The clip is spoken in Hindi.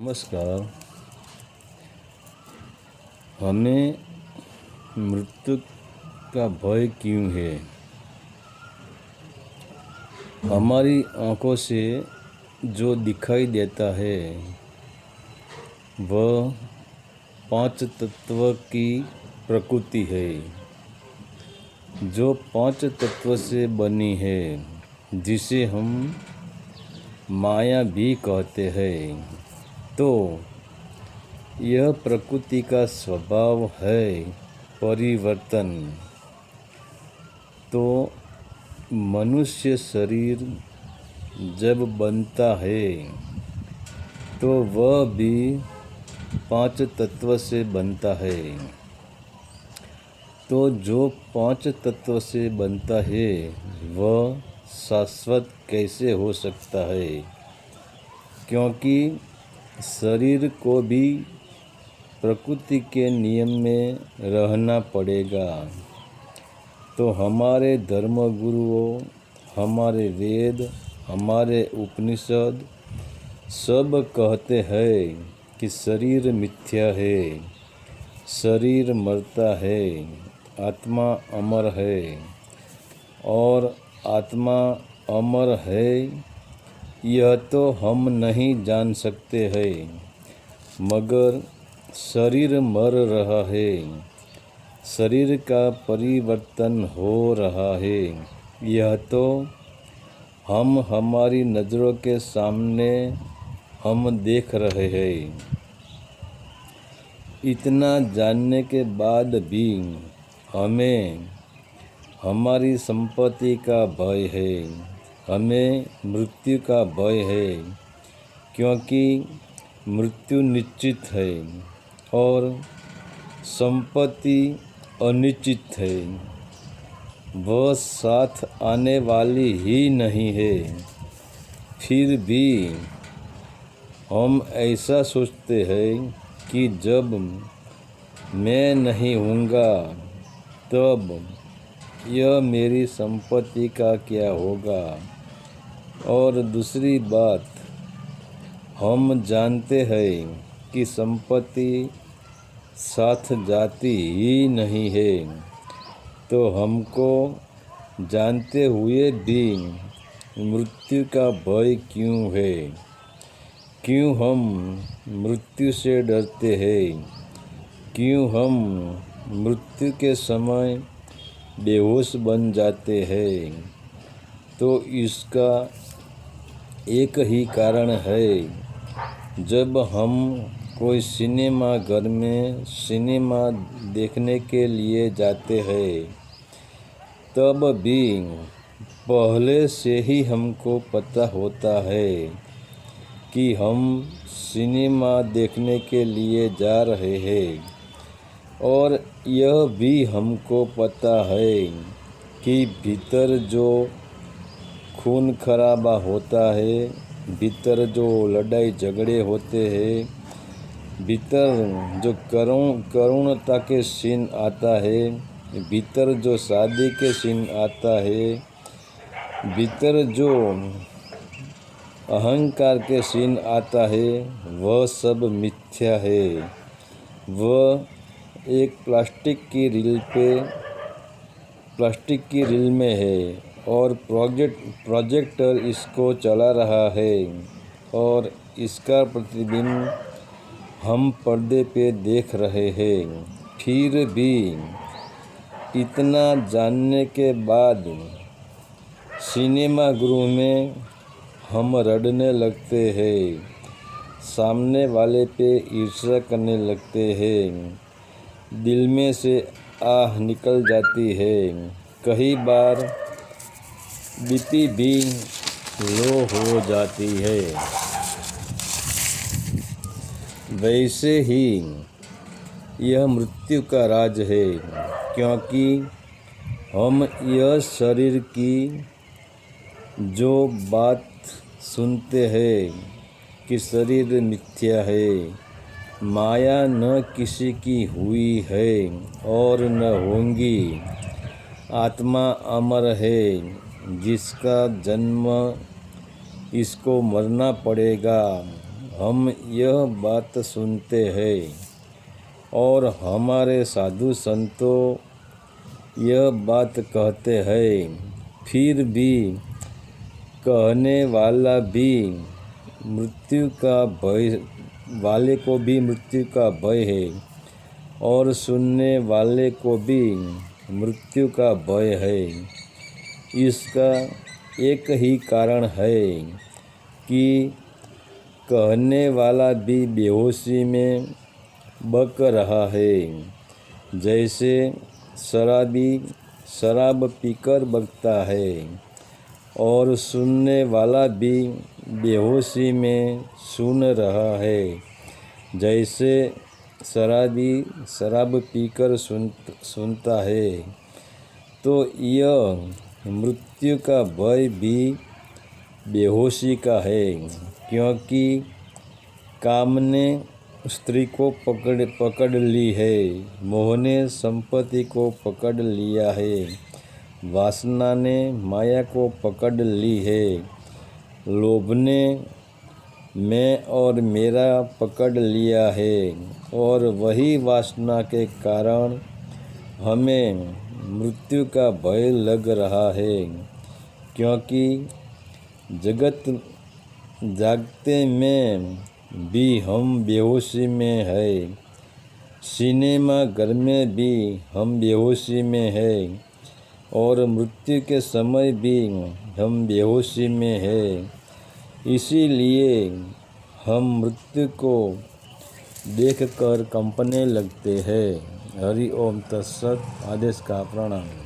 नमस्कार। हमें मृत्यु का भय क्यों है? हमारी आँखों से जो दिखाई देता है वह पांच तत्व की प्रकृति है, जो पांच तत्व से बनी है, जिसे हम माया भी कहते हैं। तो यह प्रकृति का स्वभाव है परिवर्तन। तो मनुष्य शरीर जब बनता है तो वह भी पांच तत्व से बनता है। तो जो पांच तत्व से बनता है वह शाश्वत कैसे हो सकता है? क्योंकि शरीर को भी प्रकृति के नियम में रहना पड़ेगा। तो हमारे धर्मगुरुओं, हमारे वेद, हमारे उपनिषद सब कहते हैं कि शरीर मिथ्या है, शरीर मरता है, आत्मा अमर है। और आत्मा अमर है यह तो हम नहीं जान सकते हैं, मगर शरीर मर रहा है, शरीर का परिवर्तन हो रहा है, यह तो हम हमारी नज़रों के सामने हम देख रहे हैं। इतना जानने के बाद भी हमें हमारी संपत्ति का भय है, हमें मृत्यु का भय है, क्योंकि मृत्यु निश्चित है और संपत्ति अनिश्चित है, वह साथ आने वाली ही नहीं है। फिर भी हम ऐसा सोचते हैं कि जब मैं नहीं होऊंगा तब यह मेरी संपत्ति का क्या होगा। और दूसरी बात, हम जानते हैं कि संपत्ति साथ जाती ही नहीं है। तो हमको जानते हुए भी मृत्यु का भय क्यों है? क्यों हम मृत्यु से डरते हैं? क्यों हम मृत्यु के समय बेहोश बन जाते हैं? तो इसका एक ही कारण है, जब हम कोई सिनेमा घर में सिनेमा देखने के लिए जाते हैं तब भी पहले से ही हमको पता होता है कि हम सिनेमा देखने के लिए जा रहे हैं। और यह भी हमको पता है कि भीतर जो खून खराबा होता है, भीतर जो लड़ाई झगड़े होते हैं, भीतर जो करुणता के सीन आता है, भीतर जो शादी के सीन आता है, भीतर जो अहंकार के सीन आता है, वह सब मिथ्या है। वह एक प्लास्टिक की रील में है और प्रोजेक्टर इसको चला रहा है और इसका प्रतिबिंब हम पर्दे पे देख रहे हैं। फिर भी इतना जानने के बाद सिनेमा गृह में हम रड़ने लगते हैं, सामने वाले पे ईर्ष्या करने लगते हैं, दिल में से आह निकल जाती है, कई बार बीपी भी लो हो जाती है। वैसे ही यह मृत्यु का राज है, क्योंकि हम यह शरीर की जो बात सुनते हैं कि शरीर मिथ्या है, माया न किसी की हुई है और न होंगी, आत्मा अमर है, जिसका जन्म इसको मरना पड़ेगा हम यह बात सुनते हैं और हमारे साधु संतों यह बात कहते हैं, फिर भी कहने वाला भी मृत्यु का भय वाले को भी मृत्यु का भय है और सुनने वाले को भी मृत्यु का भय है। इसका एक ही कारण है कि कहने वाला भी बेहोशी में बक रहा है, जैसे शराबी शराब पीकर बकता है, और सुनने वाला भी बेहोशी में सुन रहा है, जैसे शराबी शराब पीकर सुनता है। तो यह मृत्यु का भय भी बेहोशी का है, क्योंकि काम ने स्त्री को पकड़ ली है, मोह ने संपत्ति को पकड़ लिया है, वासना ने माया को पकड़ ली है, लोभ ने मैं और मेरा पकड़ लिया है, और वही वासना के कारण हमें मृत्यु का भय लग रहा है, क्योंकि जगत जागते में भी हम बेहोशी में है, सिनेमा घर में भी हम बेहोशी में है, और मृत्यु के समय भी हम बेहोशी में है। इसीलिए हम मृत्यु को देखकर कंपने लगते हैं। हरि ओम तत्सत। आदेश का प्रणाम।